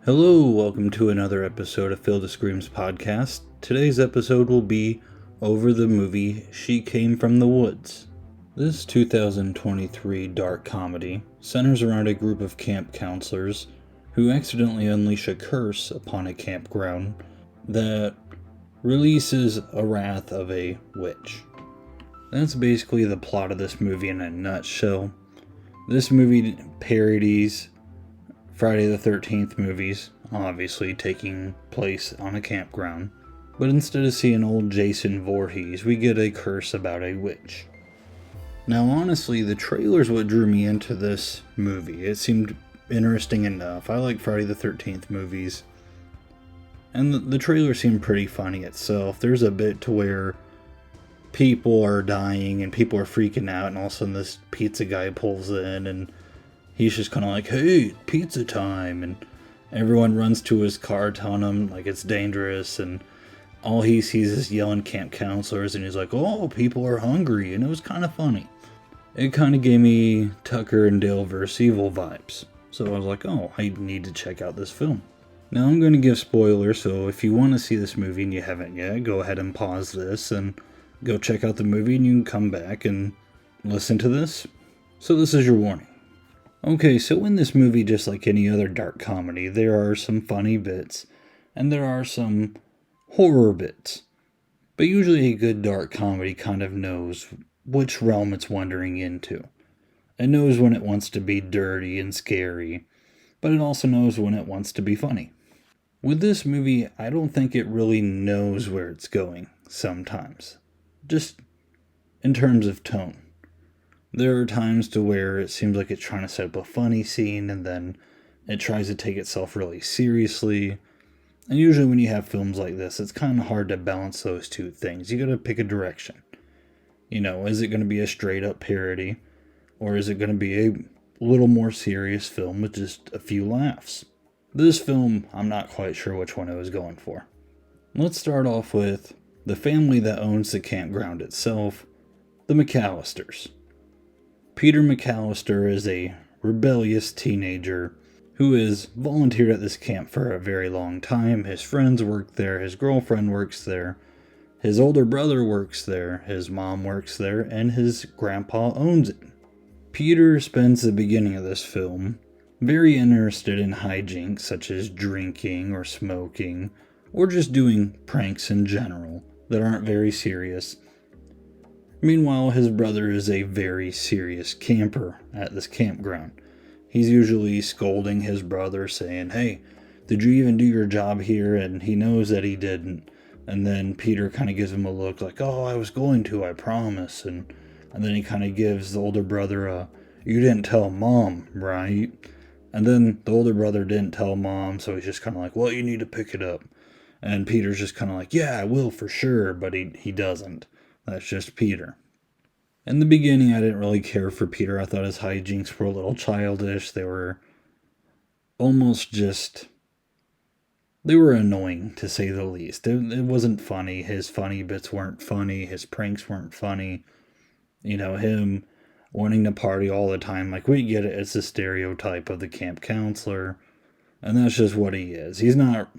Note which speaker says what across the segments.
Speaker 1: Hello, welcome to another episode of Phil the Screams podcast. Today's episode will be over the movie She Came from the Woods. This 2023 dark comedy centers around a group of camp counselors who accidentally unleash a curse upon a campground that releases a wrath of a witch. That's basically the plot of this movie in a nutshell. This movie parodies Friday the 13th movies, obviously taking place on a campground. But instead of seeing old Jason Voorhees, we get a curse about a witch. Now honestly, the trailer's what drew me into this movie. It seemed interesting enough. I like Friday the 13th movies. And the trailer seemed pretty funny itself. There's a bit to where people are dying and people are freaking out, and all of a sudden this pizza guy pulls in and he's just kind of like, hey, pizza time, and everyone runs to his car telling him like it's dangerous, and all he sees is yelling camp counselors, and he's like, oh, people are hungry, and it was kind of funny. It kind of gave me Tucker and Dale vs. Evil vibes, so I was like, oh, I need to check out this film. Now I'm going to give spoilers, so if you want to see this movie and you haven't yet, go ahead and pause this and go check out the movie, and you can come back and listen to this. So this is your warning. Okay, so in this movie, just like any other dark comedy, there are some funny bits, and there are some horror bits. But usually a good dark comedy kind of knows which realm it's wandering into. It knows when it wants to be dirty and scary, but it also knows when it wants to be funny. With this movie, I don't think it really knows where it's going sometimes, just in terms of tone. There are times to where it seems like it's trying to set up a funny scene, and then it tries to take itself really seriously. And usually when you have films like this, it's kind of hard to balance those two things. You gotta pick a direction. You know, is it going to be a straight up parody, or is it going to be a little more serious film with just a few laughs? This film, I'm not quite sure which one I was going for. Let's start off with the family that owns the campground itself, the McAllisters. Peter McAllister is a rebellious teenager who has volunteered at this camp for a very long time. His friends work there, his girlfriend works there, his older brother works there, his mom works there, and his grandpa owns it. Peter spends the beginning of this film very interested in hijinks such as drinking or smoking, or just doing pranks in general that aren't very serious. Meanwhile, his brother is a very serious camper at this campground. He's usually scolding his brother, saying, hey, did you even do your job here? And he knows that he didn't. And then Peter kind of gives him a look like, oh, I was going to, I promise. And then he kind of gives the older brother a, you didn't tell mom, right? And then the older brother didn't tell mom, so he's just kind of like, well, you need to pick it up. And Peter's just kind of like, yeah, I will for sure, but he doesn't. That's just Peter. In the beginning, I didn't really care for Peter. I thought his hijinks were a little childish. They were almost just... they were annoying, to say the least. It wasn't funny. His funny bits weren't funny. His pranks weren't funny. You know, him wanting to party all the time. Like, we get it. It's a stereotype of the camp counselor. And that's just what he is. He's not...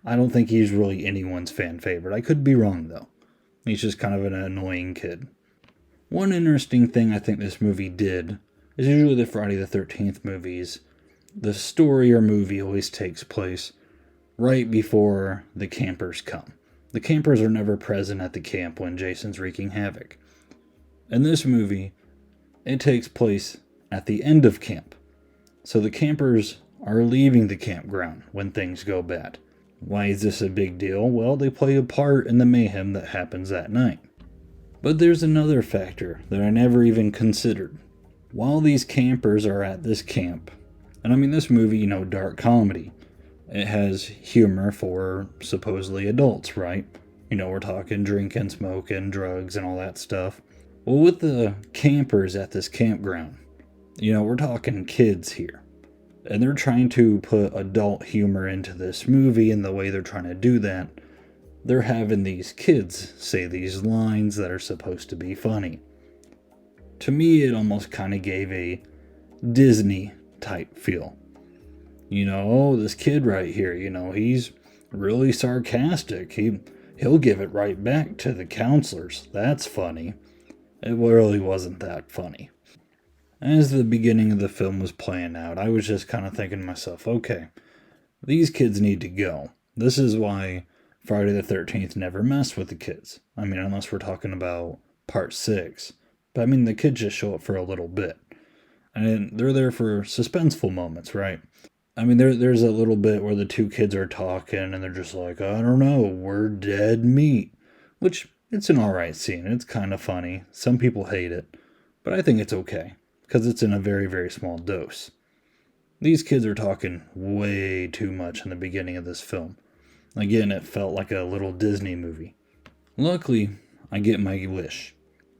Speaker 1: I don't think he's really anyone's fan favorite. I could be wrong, though. He's just kind of an annoying kid. One interesting thing I think this movie did is usually the Friday the 13th movies, the story or movie always takes place right before the campers come. The campers are never present at the camp when Jason's wreaking havoc. In this movie, it takes place at the end of camp. So the campers are leaving the campground when things go bad. Why is this a big deal? Well, they play a part in the mayhem that happens that night. But there's another factor that I never even considered. While these campers are at this camp, and I mean this movie, you know, dark comedy, it has humor for supposedly adults, right? You know, we're talking drinking, smoking, drugs, and all that stuff. Well, with the campers at this campground, you know, we're talking kids here. And they're trying to put adult humor into this movie, and the way they're trying to do that, they're having these kids say these lines that are supposed to be funny. To me, it almost kind of gave a Disney type feel. Oh, this kid right here, he's really sarcastic. He'll give it right back to the counselors. That's funny. It really wasn't that funny. As the beginning of the film was playing out, I was just kind of thinking to myself, okay, these kids need to go. This is why Friday the 13th never messed with the kids. I mean, unless we're talking about part 6. But I mean, the kids just show up for a little bit. And they're there for suspenseful moments, right? I mean, there's a little bit where the two kids are talking and they're just like, I don't know, we're dead meat. Which, it's an alright scene. It's kind of funny. Some people hate it. But I think it's okay. Because it's in a very, very small dose. These kids are talking way too much in the beginning of this film. Again, it felt like a little Disney movie. Luckily, I get my wish.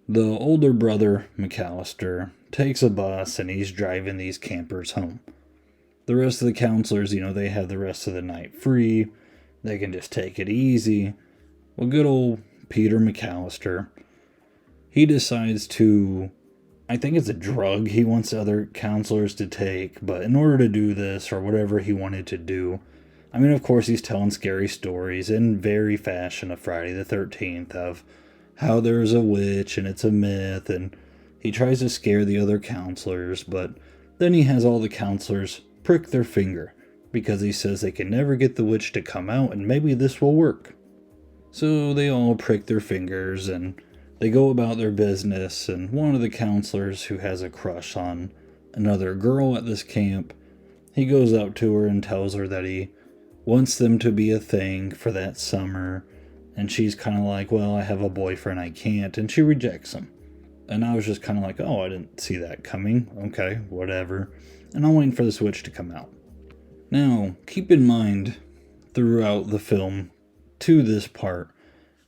Speaker 1: The older brother, McAllister, takes a bus and he's driving these campers home. The rest of the counselors, they have the rest of the night free. They can just take it easy. Well, good old Peter McAllister, he decides to, I think it's a drug he wants other counselors to take, but in order to do this or whatever he wanted to do, I mean, of course, he's telling scary stories in very fashion of Friday the 13th of how there's a witch and it's a myth, and he tries to scare the other counselors, but then he has all the counselors prick their finger because he says they can never get the witch to come out and maybe this will work. So they all prick their fingers and they go about their business, and one of the counselors who has a crush on another girl at this camp, he goes up to her and tells her that he wants them to be a thing for that summer, and she's kind of like, well, I have a boyfriend, I can't, and she rejects him. And I was just kind of like, oh, I didn't see that coming. Okay, whatever. And I'm waiting for the witch to come out. Now, keep in mind, throughout the film, to this part,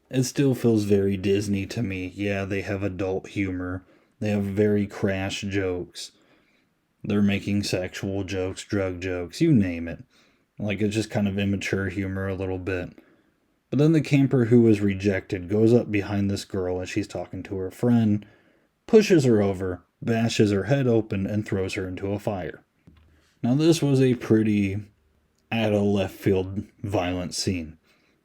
Speaker 1: it still feels very Disney to me. Yeah, they have adult humor. They have very crass jokes. They're making sexual jokes, drug jokes, you name it. Like, it's just kind of immature humor a little bit. But then the camper who was rejected goes up behind this girl as she's talking to her friend, pushes her over, bashes her head open, and throws her into a fire. Now, this was a pretty out of left field violent scene.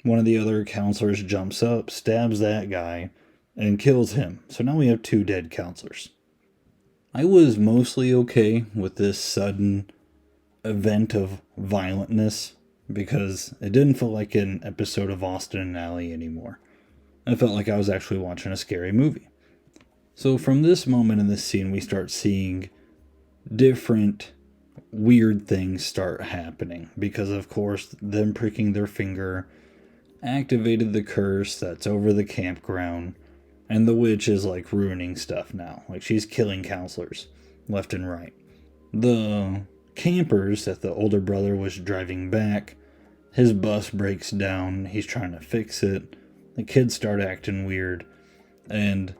Speaker 1: One of the other counselors jumps up, stabs that guy, and kills him. So now we have 2 dead counselors. I was mostly okay with this sudden event of violentness because it didn't feel like an episode of Austin and Ally anymore. I felt like I was actually watching a scary movie. So from this moment in this scene, we start seeing different weird things start happening because, of course, them pricking their finger activated the curse that's over the campground, and the witch is like ruining stuff now. Like, she's killing counselors left and right. The campers that the older brother was driving back, his bus breaks down, he's trying to fix it, the kids start acting weird, and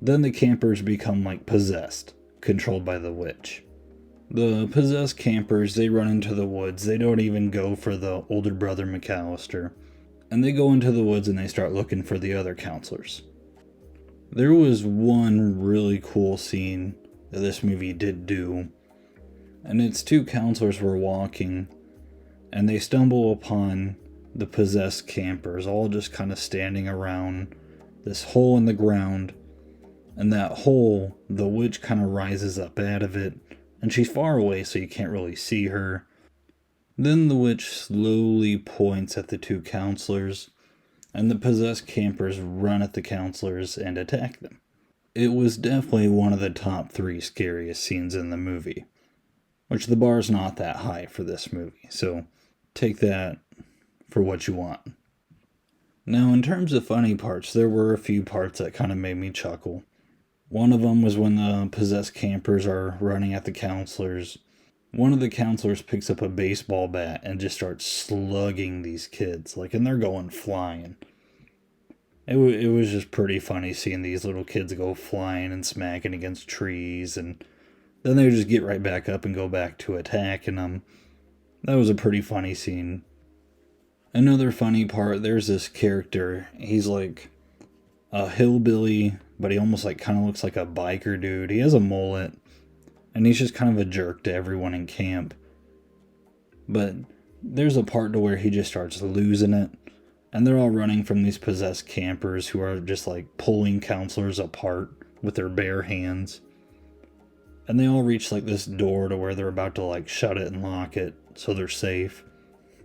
Speaker 1: then the campers become like possessed, controlled by the witch. The possessed campers, they run into the woods, they don't even go for the older brother McAllister, and they go into the woods and they start looking for the other counselors. There was one really cool scene that this movie did do, and it's 2 counselors were walking, and they stumble upon the possessed campers, all just kind of standing around this hole in the ground, and that hole, the witch kind of rises up out of it, and she's far away so you can't really see her. Then the witch slowly points at the 2 counselors, and the possessed campers run at the counselors and attack them. It was definitely one of the top 3 scariest scenes in the movie, which the bar's not that high for this movie, so take that for what you want. Now, in terms of funny parts, there were a few parts that kind of made me chuckle. One of them was when the possessed campers are running at the counselors. One of the counselors picks up a baseball bat and just starts slugging these kids, and they're going flying. It was just pretty funny seeing these little kids go flying and smacking against trees, and then they would just get right back up and go back to attacking them. That was a pretty funny scene. Another funny part, there's this character, he's like a hillbilly, but he almost kind of looks like a biker dude. He has a mullet, and he's just kind of a jerk to everyone in camp. But there's a part to where he just starts losing it, and they're all running from these possessed campers who are just like pulling counselors apart with their bare hands. And they all reach like this door to where they're about to like shut it and lock it so they're safe.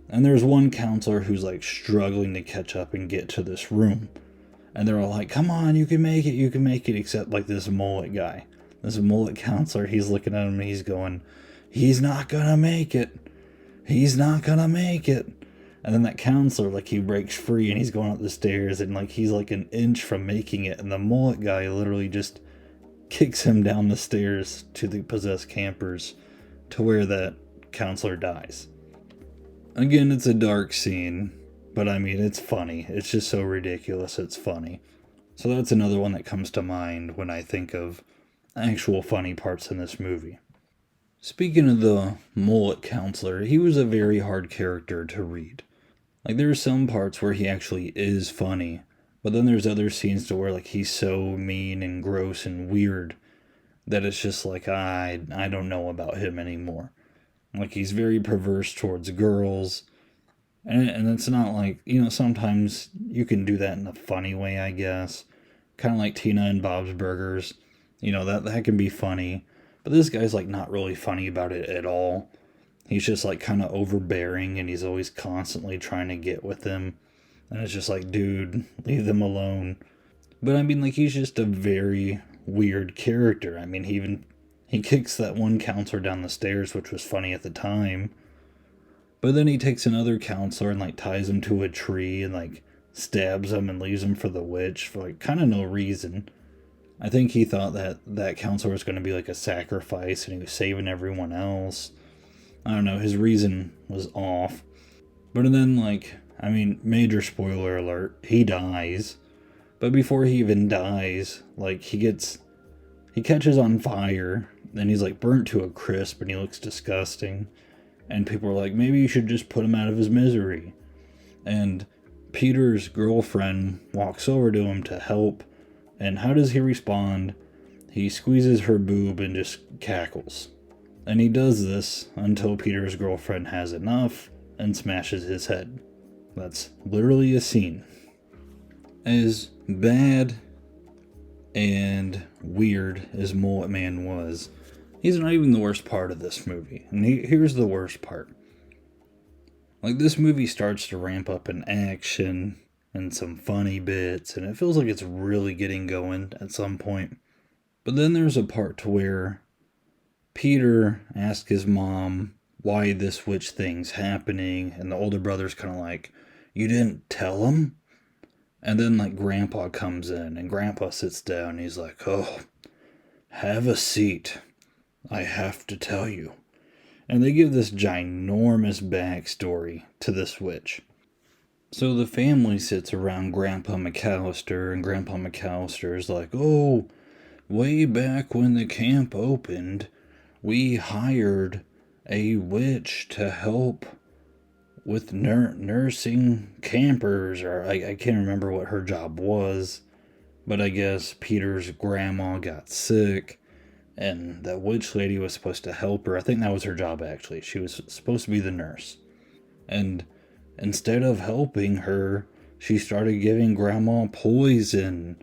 Speaker 1: And there's one counselor who's like struggling to catch up and get to this room. And they're all like, come on, you can make it, except like this mullet guy. This mullet counselor, he's looking at him and he's going, he's not gonna make it. He's not gonna make it. And then that counselor, like, he breaks free and he's going up the stairs and like he's like an inch from making it. And the mullet guy literally just kicks him down the stairs to the possessed campers to where that counselor dies. Again, it's a dark scene, but I mean, it's funny. It's just so ridiculous, it's funny. So that's another one that comes to mind when I think of actual funny parts in this movie. Speaking of the mullet counselor, he was a very hard character to read. Like, there's some parts where he actually is funny, but then there's other scenes to where like he's so mean and gross and weird that it's just like, I don't know about him anymore. Like, he's very perverse towards girls. And it's not like, sometimes you can do that in a funny way, I guess. Kind of like Tina and Bob's Burgers. That can be funny. But this guy's like not really funny about it at all. He's just like kind of overbearing and he's always constantly trying to get with them. And it's just like, dude, leave them alone. But I mean, like, he's just a very weird character. I mean, he kicks that one counselor down the stairs, which was funny at the time. But then he takes another counselor and like ties him to a tree and like stabs him and leaves him for the witch for like kind of no reason. I think he thought that that counselor was going to be like a sacrifice and he was saving everyone else. I don't know, his reason was off. But then, like, I mean, major spoiler alert, he dies. But before he even dies, like, he catches on fire, and he's like burnt to a crisp and he looks disgusting. And people are like, maybe you should just put him out of his misery. And Peter's girlfriend walks over to him to help. And how does he respond? He squeezes her boob and just cackles. And he does this until Peter's girlfriend has enough and smashes his head. That's literally a scene. As bad and weird as Mullet Man was, he's not even the worst part of this movie. And here's the worst part. Like, this movie starts to ramp up in action and some funny bits, and it feels like it's really getting going at some point. But then there's a part to where Peter asks his mom why this witch thing's happening, and the older brother's kind of like, you didn't tell him? And then, like, Grandpa comes in, and Grandpa sits down, and he's like, oh, have a seat. I have to tell you. And they give this ginormous backstory to this witch. So the family sits around Grandpa McAllister, and Grandpa McAllister is like, oh, way back when the camp opened, we hired a witch to help with nursing campers, or I can't remember what her job was, but I guess Peter's grandma got sick, and that witch lady was supposed to help her. I think that was her job, actually. She was supposed to be the nurse. And instead of helping her, she started giving Grandma poison.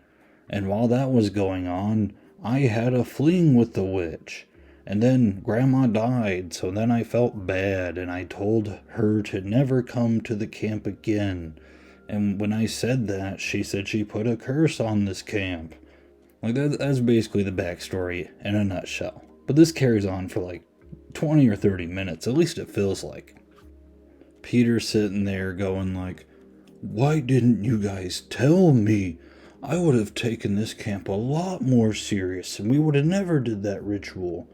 Speaker 1: And while that was going on, I had a fling with the witch. And then Grandma died, so then I felt bad, and I told her to never come to the camp again. And when I said that, she said she put a curse on this camp. Like, that's basically the backstory in a nutshell. But this carries on for like 20 or 30 minutes, at least it feels like. Peter's sitting there going like, why didn't you guys tell me? I would have taken this camp a lot more serious, and we would have never did that ritual.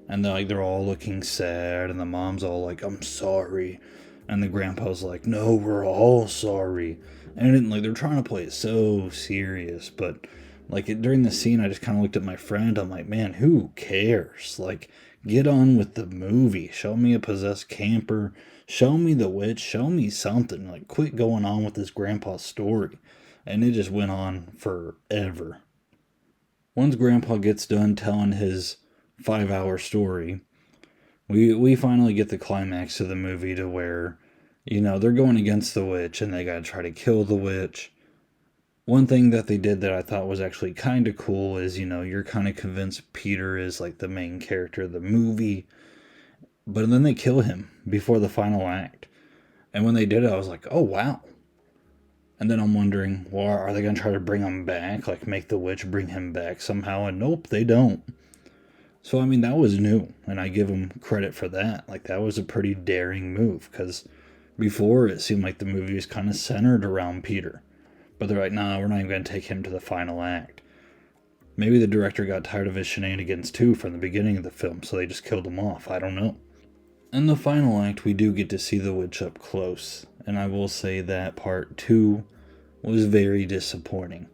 Speaker 1: And they're all looking sad, and the mom's all like, I'm sorry. And the grandpa's like, no, we're all sorry. And like, they're trying to play it so serious, but like, during the scene, I just kind of looked at my friend. I'm like, man, who cares? Like, get on with the movie. Show me a possessed camper. Show me the witch. Show me something. Like, quit going on with this grandpa's story. And it just went on forever. Once Grandpa gets done telling his 5-hour story, We finally get the climax of the movie to where, they're going against the witch and they gotta try to kill the witch. One thing that they did that I thought was actually kind of cool is, you're kind of convinced Peter is like the main character of the movie, but then they kill him before the final act. And when they did it, I was like, oh wow. And then I'm wondering, well, are they going to try to bring him back? Like make the witch bring him back somehow? And nope, they don't. So, I mean, that was new, and I give them credit for that. Like, that was a pretty daring move, because before it seemed like the movie was kind of centered around Peter. But they're like, nah, we're not even going to take him to the final act. Maybe the director got tired of his shenanigans too from the beginning of the film, so they just killed him off. I don't know. In the final act, we do get to see the witch up close, and I will say that part 2 was very disappointing.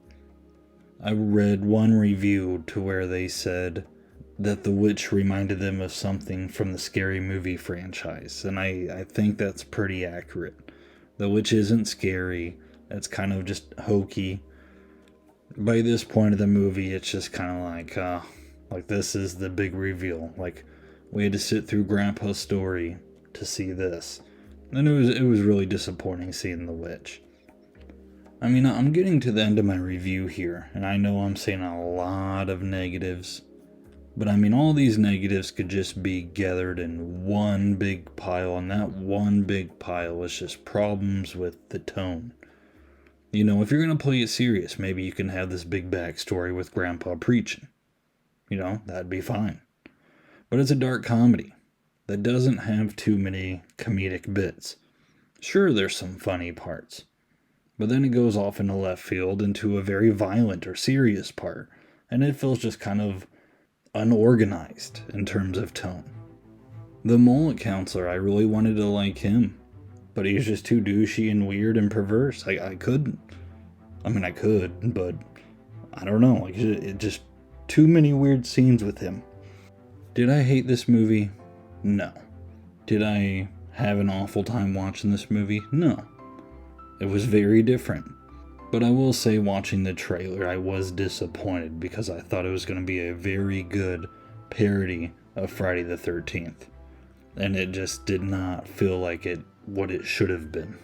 Speaker 1: I read one review to where they said that the witch reminded them of something from the Scary Movie franchise, and I think that's pretty accurate. The witch isn't scary, it's kind of just hokey. By this point of the movie, it's just kind of like this is the big reveal. Like, we had to sit through Grandpa's story to see this. And it was really disappointing seeing the witch. I mean, I'm getting to the end of my review here, and I know I'm saying a lot of negatives, but I mean, all these negatives could just be gathered in one big pile, and that one big pile is just problems with the tone. If you're going to play it serious, maybe you can have this big backstory with Grandpa preaching. That'd be fine. But it's a dark comedy that doesn't have too many comedic bits. Sure, there's some funny parts, but then it goes off into left field into a very violent or serious part, and it feels just kind of unorganized in terms of tone. The mullet counselor, I really wanted to like him, but he's just too douchey and weird and perverse. I couldn't. I mean, I could, but I don't know. Like, it just too many weird scenes with him. Did I hate this movie? No. Did I have an awful time watching this movie? No. It was very different. But I will say, watching the trailer, I was disappointed because I thought it was going to be a very good parody of Friday the 13th. And it just did not feel like what it should have been.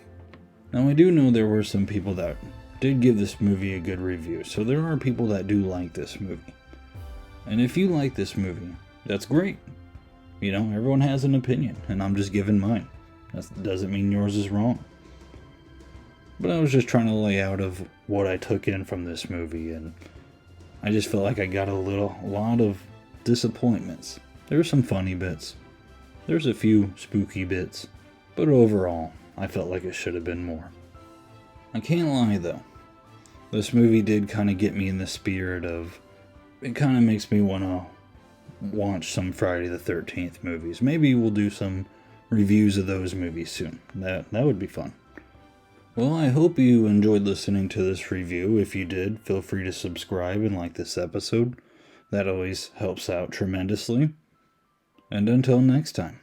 Speaker 1: Now, I do know there were some people that did give this movie a good review, so there are people that do like this movie. And if you like this movie, that's great. Everyone has an opinion, and I'm just giving mine. That doesn't mean yours is wrong. But I was just trying to lay out of what I took in from this movie, and I just felt like I got a lot of disappointments. There's some funny bits. There's a few spooky bits. But overall, I felt like it should have been more. I can't lie though. This movie did kind of get me in the spirit of, it kind of makes me want to watch some Friday the 13th movies. Maybe we'll do some reviews of those movies soon. That would be fun. Well, I hope you enjoyed listening to this review. If you did, feel free to subscribe and like this episode. That always helps out tremendously. And until next time.